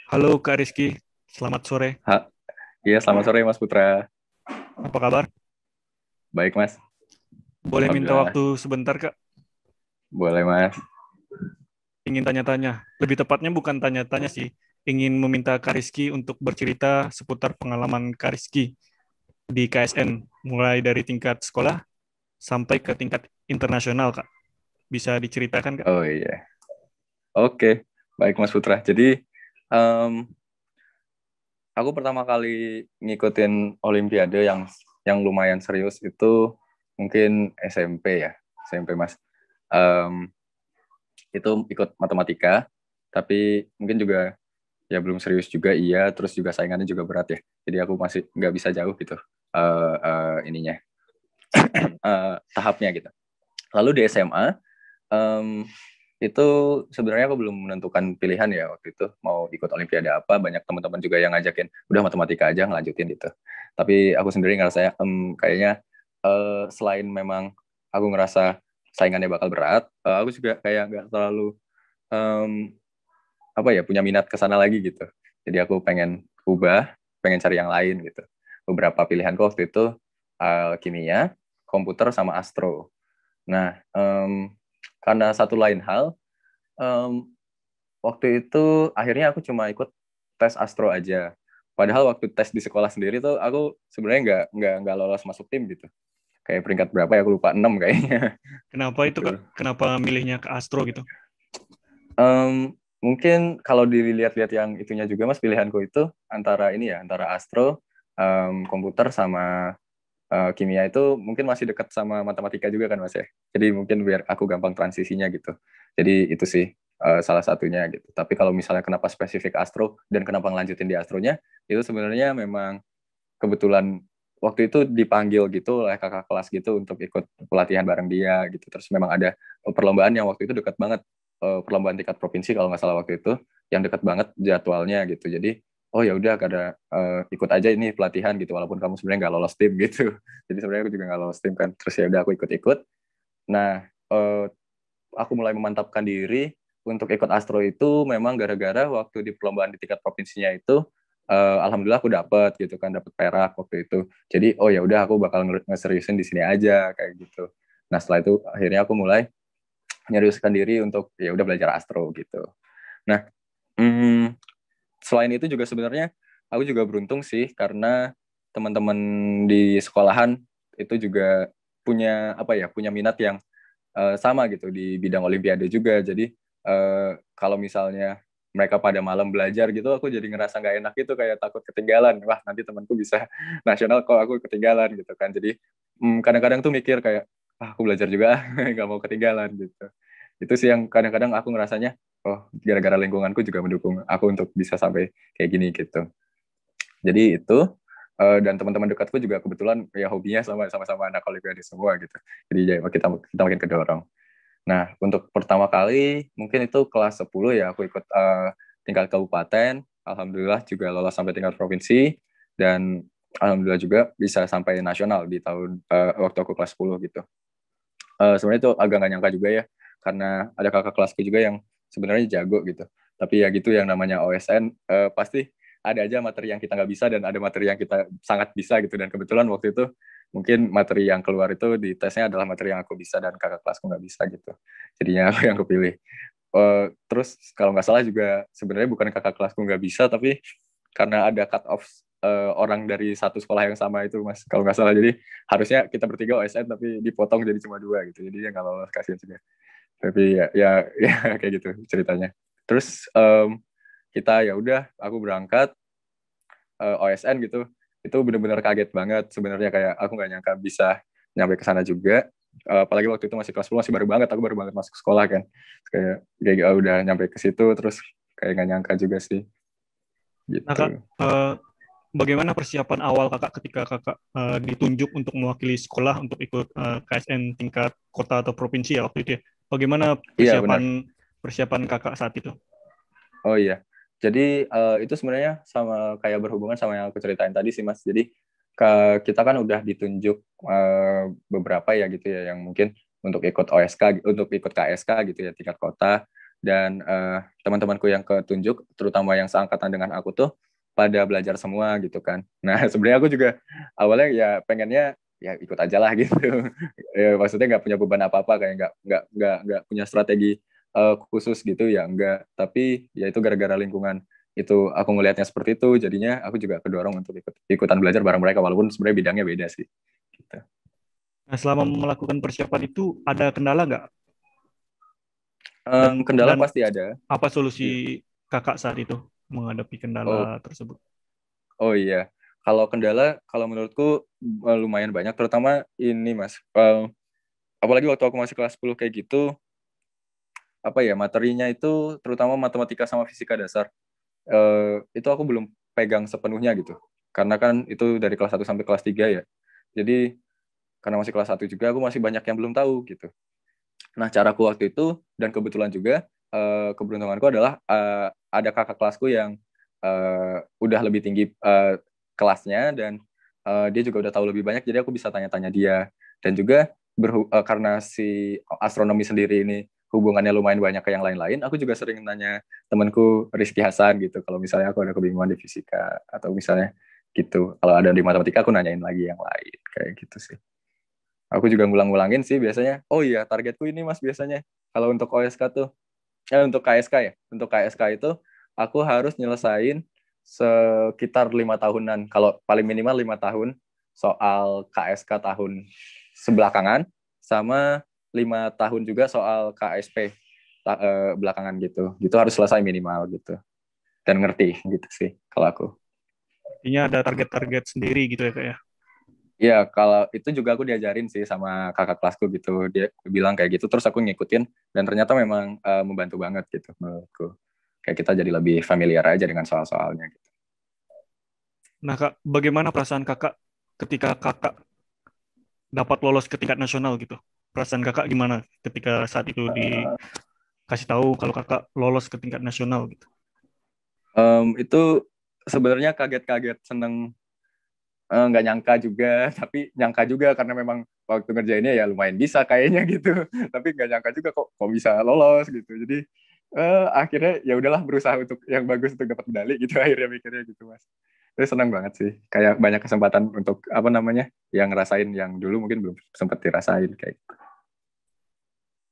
Halo Kak Rizky, selamat sore. Iya, selamat sore Mas Putra. Apa kabar? Baik Mas, Boleh minta Alhamdulillah. waktu sebentar Kak? Boleh Mas. Ingin tanya-tanya. Lebih tepatnya bukan tanya-tanya sih. Ingin meminta Kak Rizky untuk bercerita seputar pengalaman Kak Rizky di KSN, mulai dari tingkat sekolah sampai ke tingkat internasional Kak. Bisa diceritakan Kak? Oh iya, oke. Baik Mas Putra. Jadi, em, aku pertama kali ngikutin Olimpiade yang lumayan serius itu mungkin SMP ya, SMP Mas. Em, itu ikut matematika, tapi mungkin juga ya belum serius juga iya, terus juga saingannya juga berat ya. Jadi aku masih nggak bisa jauh gitu ininya tahapnya gitu. Lalu di SMA itu sebenarnya aku belum menentukan pilihan ya waktu itu mau ikut olimpiade apa, banyak teman-teman juga yang ngajakin udah matematika aja ngelanjutin gitu, tapi aku sendiri ngerasa kayaknya selain memang aku ngerasa saingannya bakal berat, aku juga kayak nggak terlalu em, apa ya punya minat ke sana lagi gitu, jadi aku pengen ubah, pengen cari yang lain gitu. Beberapa pilihanku waktu itu kimia, komputer sama astro. Nah, karena satu lain hal, em, waktu itu akhirnya aku cuma ikut tes astro aja. Padahal waktu tes di sekolah sendiri tuh aku sebenarnya nggak lolos masuk tim gitu. Kayak peringkat berapa ya aku lupa, 6 kayaknya Kenapa itu Kak? gitu. Kenapa milihnya ke Astro gitu? Mungkin kalau dilihat-lihat yang itunya juga Mas, pilihanku itu antara ini ya, antara astro, komputer sama kimia itu mungkin masih dekat sama matematika juga kan Mas ya. Jadi mungkin biar aku gampang transisinya gitu. Jadi itu sih salah satunya gitu. Tapi kalau misalnya kenapa spesifik astro dan kenapa ngelanjutin di astronya, itu sebenarnya memang kebetulan waktu itu dipanggil gitu oleh kakak kelas gitu untuk ikut pelatihan bareng dia gitu. Terus memang ada perlombaan yang waktu itu dekat banget, perlombaan tingkat provinsi kalau nggak salah waktu itu, yang dekat banget jadwalnya gitu. Jadi oh ya udah kada ikut aja ini pelatihan gitu, walaupun kamu sebenarnya nggak lolos tim gitu. Jadi sebenarnya aku juga nggak lolos tim kan. Terus ya udah aku ikut-ikut. Nah, aku mulai memantapkan diri untuk ikut Astro itu memang gara-gara waktu di perlombaan di tingkat provinsinya itu, alhamdulillah aku dapat gitu kan, dapat perak waktu itu. Jadi oh ya udah aku bakal ngeseriusin di sini aja kayak gitu. Nah setelah itu akhirnya aku mulai menyeriuskan diri untuk ya udah belajar Astro gitu. Nah, hmm, selain itu juga sebenarnya aku juga beruntung sih karena teman-teman di sekolahan itu juga punya apa ya, punya minat yang sama gitu di bidang olimpiade juga. Jadi kalau misalnya mereka pada malam belajar gitu, aku jadi ngerasa nggak enak gitu, kayak takut ketinggalan. Wah, nanti temanku bisa nasional kok aku ketinggalan gitu kan. Jadi kadang-kadang tuh mikir kayak, ah, aku belajar juga, nggak mau ketinggalan gitu. Itu sih yang kadang-kadang aku ngerasanya, oh, gara-gara lingkunganku juga mendukung aku untuk bisa sampai kayak gini gitu. Jadi itu dan teman-teman dekatku juga kebetulan ya hobinya sama-sama anak olimpiade semua gitu. Jadi ya kita makin kedorong. Nah, untuk pertama kali mungkin itu kelas 10 ya aku ikut tingkat kabupaten. Alhamdulillah juga lolos sampai tingkat provinsi dan alhamdulillah juga bisa sampai nasional di tahun waktu aku kelas 10 gitu. Sebenarnya itu agak nggak nyangka juga ya, karena ada kakak kelasku juga yang sebenarnya jago gitu. Tapi ya gitu, yang namanya OSN pasti ada aja materi yang kita nggak bisa dan ada materi yang kita sangat bisa gitu. Dan kebetulan waktu itu mungkin materi yang keluar itu di tesnya adalah materi yang aku bisa dan kakak kelasku nggak bisa gitu. Jadinya aku yang kepilih. Terus kalau nggak salah juga sebenarnya bukan kakak kelasku nggak bisa, tapi karena ada cut off orang dari satu sekolah yang sama itu Mas, kalau nggak salah. Jadi harusnya kita bertiga OSN tapi dipotong jadi cuma dua gitu, jadi ya nggak lolos, kasihan juga. Tapi ya kayak gitu ceritanya. Terus kita ya udah, aku berangkat OSN gitu. Itu benar-benar kaget banget sebenarnya, kayak aku nggak nyangka bisa nyampe ke sana juga. Apalagi waktu itu masih kelas 10, masih baru banget, aku baru banget masuk sekolah kan. Kayak udah nyampe ke situ, terus kayak nggak nyangka juga sih Nah Kak, gitu. bagaimana persiapan awal Kakak ketika Kakak ditunjuk untuk mewakili sekolah untuk ikut KSN tingkat kota atau provinsi ya waktu itu ya? Bagaimana Iya persiapan benar. persiapan Kakak saat itu? Oh iya. Jadi itu sebenarnya sama kayak berhubungan sama yang aku ceritain tadi sih Mas. Jadi kita kan udah ditunjuk beberapa ya gitu ya, yang mungkin untuk ikut OSK, untuk ikut KSK gitu ya, tingkat kota. dan teman-temanku yang ketunjuk, terutama yang seangkatan dengan aku tuh pada belajar semua gitu kan. Nah sebenarnya aku juga awalnya ya pengennya ya ikut aja lah gitu. Ya, maksudnya nggak punya beban apa-apa, kayak nggak punya strategi khusus gitu ya enggak. Tapi ya itu gara-gara lingkungan itu aku ngelihatnya seperti itu, jadinya aku juga kedorong untuk ikutan belajar bareng mereka walaupun sebenarnya bidangnya beda sih. Gitu. Nah, selama melakukan persiapan itu ada kendala nggak? Dan Kendala dan pasti ada. apa solusi Iya. kakak saat itu menghadapi Oh, kendala tersebut? oh iya. Kalau kendala, kalau menurutku lumayan banyak, terutama ini Mas. Apalagi waktu aku masih kelas 10 kayak gitu, apa ya, materinya itu terutama matematika sama fisika dasar. Itu aku belum pegang sepenuhnya gitu. Karena kan itu dari kelas 1 sampai kelas 3 ya. Jadi karena masih kelas 1 juga, aku masih banyak yang belum tahu gitu. Nah, caraku waktu itu, dan kebetulan juga, keberuntunganku adalah ada kakak kelasku yang udah lebih tinggi kelasnya, dan dia juga udah tahu lebih banyak, jadi aku bisa tanya-tanya dia. Dan juga karena si astronomi sendiri ini hubungannya lumayan banyak ke yang lain-lain, aku juga sering nanya temanku Rizky Hasan gitu, kalau misalnya aku ada kebingungan di fisika, atau misalnya gitu. Kalau ada di matematika, aku nanyain lagi yang lain, kayak gitu sih. Aku juga ngulang-ngulangin sih biasanya. Oh iya, targetku ini Mas biasanya. Kalau untuk OSK tuh, untuk KSK ya. Untuk KSK itu, aku harus nyelesain sekitar 5 tahunan. Kalau paling minimal 5 tahun soal KSK tahun sebelakangan, sama 5 tahun juga soal KSP belakangan gitu. Gitu harus selesai minimal gitu. Dan ngerti gitu sih kalau aku. Artinya ada target-target sendiri gitu ya kak ya. Ya, kalau itu juga aku diajarin sih sama kakak kelasku gitu. Dia bilang kayak gitu, terus aku ngikutin, dan ternyata memang membantu banget gitu menurutku. Kayak kita jadi lebih familiar aja dengan soal-soalnya gitu. Nah kak, bagaimana perasaan kakak ketika kakak dapat lolos ke tingkat nasional gitu? Perasaan kakak gimana ketika saat itu dikasih tahu kalau kakak lolos ke tingkat nasional gitu? Itu sebenarnya kaget-kaget, seneng, nggak nyangka juga, tapi nyangka juga karena memang waktu ngerjainnya ya lumayan bisa kayaknya gitu. Tapi nggak nyangka juga kok bisa lolos gitu. Jadi akhirnya ya udahlah, berusaha untuk yang bagus untuk dapat medali gitu akhirnya mikirnya gitu Mas. Tapi senang banget sih. Kayak banyak kesempatan untuk apa namanya, yang ngerasain yang dulu mungkin belum sempat dirasain kayak gitu.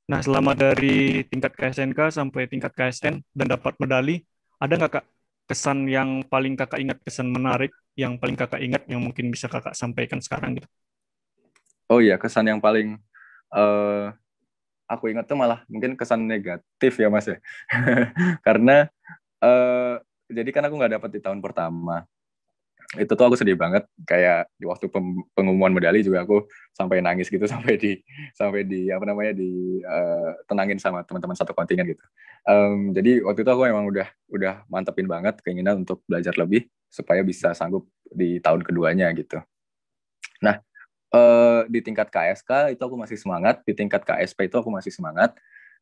Nah, selama dari tingkat KSNK sampai tingkat KSN dan dapat medali, ada nggak kak kesan yang paling kakak ingat, kesan menarik yang paling kakak ingat yang mungkin bisa kakak sampaikan sekarang gitu? Oh iya, kesan yang paling eh, aku ingat tuh malah mungkin kesan negatif ya Mas ya. Karena eh, jadi kan aku nggak dapat di tahun pertama. Itu tuh aku sedih banget, kayak di waktu pengumuman medali juga aku sampai nangis gitu, sampai di apa namanya, di tenangin sama teman-teman satu kontingen gitu. Jadi waktu itu aku memang udah mantepin banget keinginan untuk belajar lebih supaya bisa sanggup di tahun keduanya gitu. Nah, di tingkat KSK itu aku masih semangat, di tingkat KSP itu aku masih semangat.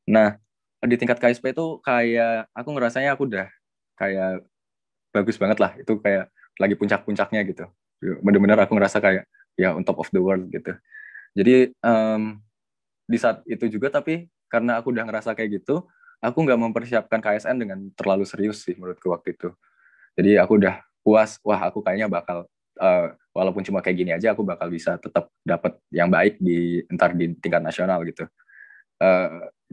Nah, di tingkat KSP itu kayak aku ngerasanya aku udah kayak bagus banget lah, itu kayak lagi puncak-puncaknya gitu, bener-bener aku ngerasa kayak ya on top of the world gitu. Jadi di saat itu juga, tapi karena aku udah ngerasa kayak gitu, aku nggak mempersiapkan KSN dengan terlalu serius sih menurutku waktu itu. Jadi aku udah puas, wah aku kayaknya bakal walaupun cuma kayak gini aja, aku bakal bisa tetap dapat yang baik di entar di tingkat nasional gitu.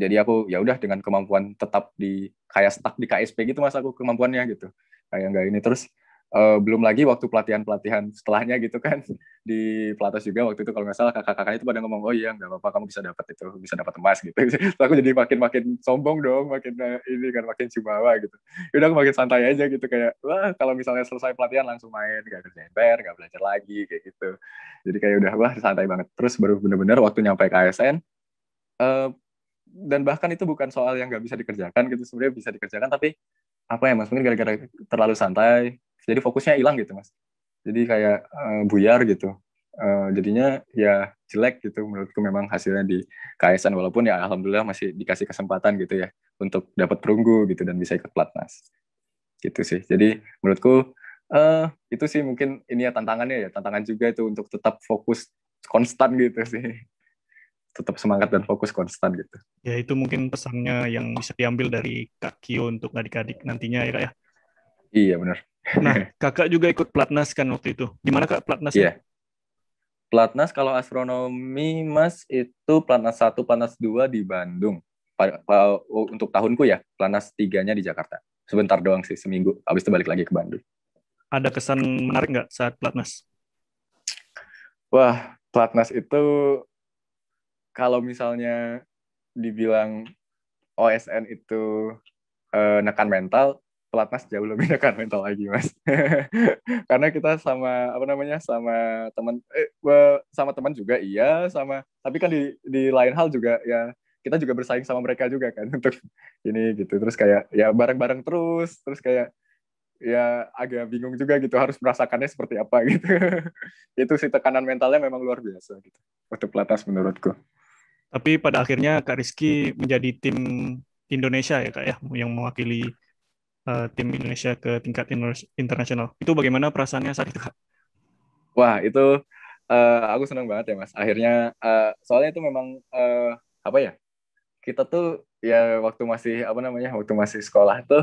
Jadi aku ya udah, dengan kemampuan tetap di kayak stuck di KSP gitu Mas, aku kemampuannya gitu kayak nggak ini. Terus belum lagi waktu pelatihan setelahnya gitu kan, di Pelatas juga waktu itu kalau nggak salah kakak-kakaknya itu pada ngomong, oh iya nggak apa-apa, kamu bisa dapat itu, bisa dapat emas gitu. Terus aku jadi makin sombong dong, makin ini kan, makin jumawa gitu. Udah aku makin santai aja gitu, kayak wah kalau misalnya selesai pelatihan langsung main, nggak kerjain PR, nggak belajar lagi kayak gitu. Jadi kayak udah wah santai banget. Terus baru bener-bener waktu nyampe KSN, eh, dan bahkan itu bukan soal yang nggak bisa dikerjakan gitu, sebenarnya bisa dikerjakan, tapi apa ya Mas, mungkin gara-gara terlalu santai jadi fokusnya hilang gitu Mas, jadi kayak buyar gitu. Jadinya ya jelek gitu menurutku memang hasilnya di KSN, walaupun ya alhamdulillah masih dikasih kesempatan gitu ya untuk dapat perunggu gitu dan bisa ikut pelatnas gitu sih. Jadi menurutku itu sih mungkin ini ya tantangannya, ya tantangan juga itu untuk tetap fokus konstan gitu sih. tetap semangat dan fokus konstan gitu. Ya itu mungkin pesannya yang bisa diambil dari Kak Kio untuk adik-adik nantinya ya Kak ya. Iya benar. Nah, Kakak juga ikut Platnas kan waktu itu. Gimana Kak Platnasnya? Iya. Platnas kalau astronomi Mas itu Platnas 1, Platnas 2 di Bandung. Untuk tahunku ya, Platnas 3-nya di Jakarta. Sebentar doang sih, seminggu. Habis itu balik lagi ke Bandung. Ada kesan menarik nggak saat Platnas? Wah, Platnas itu kalau misalnya dibilang OSN itu nekan mental, pelatnas jauh lebih nekan mental lagi mas. Karena kita sama apa namanya sama teman juga iya sama tapi kan di lain hal juga ya kita juga bersaing sama mereka juga kan untuk ini gitu terus kayak ya bareng-bareng terus kayak ya agak bingung juga gitu harus merasakannya seperti apa gitu. Itu sih tekanan mentalnya memang luar biasa gitu untuk pelatnas menurutku. Tapi pada akhirnya Kak Rizky menjadi tim Indonesia ya Kak ya, yang mewakili tim Indonesia ke tingkat internasional. Itu bagaimana perasaannya saat itu Kak? Wah itu aku senang banget ya mas. Akhirnya soalnya itu memang apa ya kita tuh ya waktu masih sekolah tuh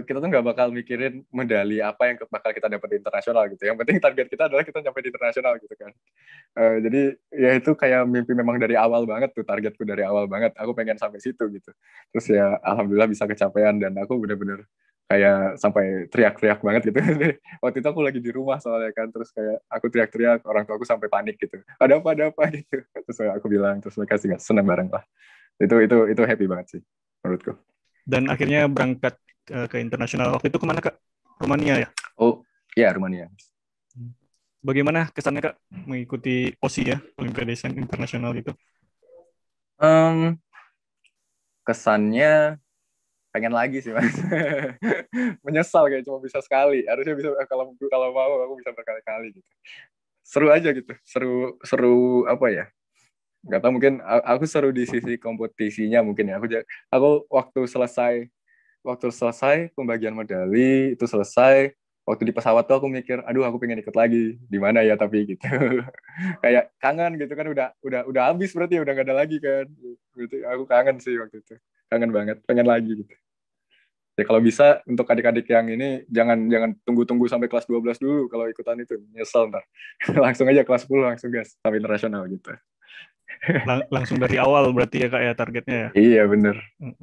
kita tuh nggak bakal mikirin medali apa yang bakal kita dapat di internasional gitu. Yang penting target kita adalah kita nyampe di internasional gitu kan. Jadi ya itu kayak mimpi memang dari awal banget tuh targetku dari awal banget. Aku pengen sampai situ gitu. Terus ya alhamdulillah bisa kecapean dan aku bener-bener kayak sampai teriak-teriak banget gitu. Waktu itu aku lagi di rumah soalnya kan. Terus kayak aku teriak-teriak orang tua aku sampai panik gitu. Ada apa gitu. Terus aku bilang terus mereka sih seneng bareng lah. Itu happy banget sih menurutku. Dan akhirnya berangkat ke internasional. Waktu itu kemana Kak? Rumania ya? Oh, ya Rumania. Bagaimana kesannya Kak mengikuti OSI ya, Olimpiade Sains Internasional itu? Kesannya pengen lagi sih mas. Menyesal kayak cuma bisa sekali. Harusnya bisa kalau mau aku bisa berkali-kali gitu. Seru aja gitu. Seru apa ya? Gak tau mungkin aku seru di sisi kompetisinya mungkin ya. Aku waktu selesai pembagian medali itu selesai waktu di pesawat tuh aku mikir aduh aku pengen ikut lagi di mana ya tapi gitu kayak kangen gitu kan udah habis berarti udah gak ada lagi kan berarti aku kangen sih waktu itu kangen banget pengen lagi gitu ya kalau bisa untuk adik-adik yang ini jangan tunggu-tunggu sampai kelas 12 dulu kalau ikutan itu nyesel ntar langsung aja kelas 10 langsung gas sampai internasional gitu. Langsung dari awal berarti ya Kak ya targetnya ya? Iya bener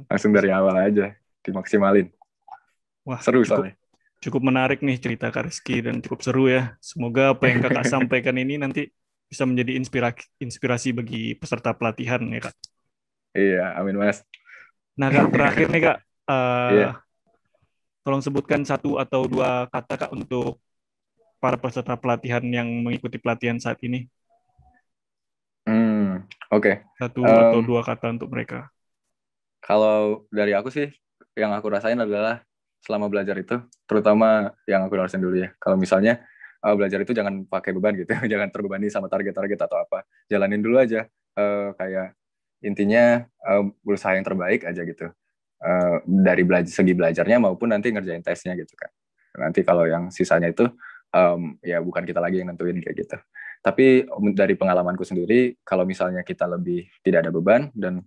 langsung dari awal aja dimaksimalin. Wah, Seru cukup soalnya. cukup menarik nih cerita Kak Rizky dan cukup seru ya. Semoga apa yang Kakak sampaikan ini nanti bisa menjadi inspirasi bagi peserta pelatihan ya Kak. Iya, amin mas. Nah Kak, terakhir nih Kak, Iya. tolong sebutkan satu atau dua kata Kak untuk para peserta pelatihan yang mengikuti pelatihan saat ini. Oke. Satu atau dua kata untuk mereka. Kalau dari aku sih, yang aku rasain adalah selama belajar itu, terutama yang aku rasain dulu ya. Kalau misalnya belajar itu jangan pakai beban gitu, jangan terbebani sama target-target atau apa. Jalanin dulu aja, kayak intinya berusaha yang terbaik aja gitu. Dari segi belajarnya maupun nanti ngerjain tesnya gitu kan. Nanti kalau yang sisanya itu ya bukan kita lagi yang nentuin kayak gitu. Tapi dari pengalamanku sendiri, kalau misalnya kita lebih tidak ada beban dan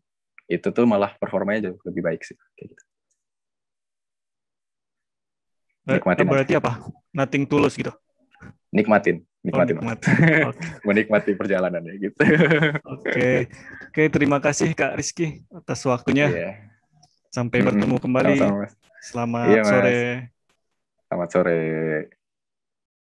itu tuh malah performanya jauh lebih baik sih kayak gitu. Nikmatin aja. Berarti apa? Nothing tulus gitu. Nikmatin Oh, mas. nikmatin. Okay. Menikmati perjalanannya gitu. Oke, terima kasih Kak Rizky atas waktunya. Iya. Sampai bertemu kembali. Sama-sama mas. Selamat Iya sore. mas. Selamat sore.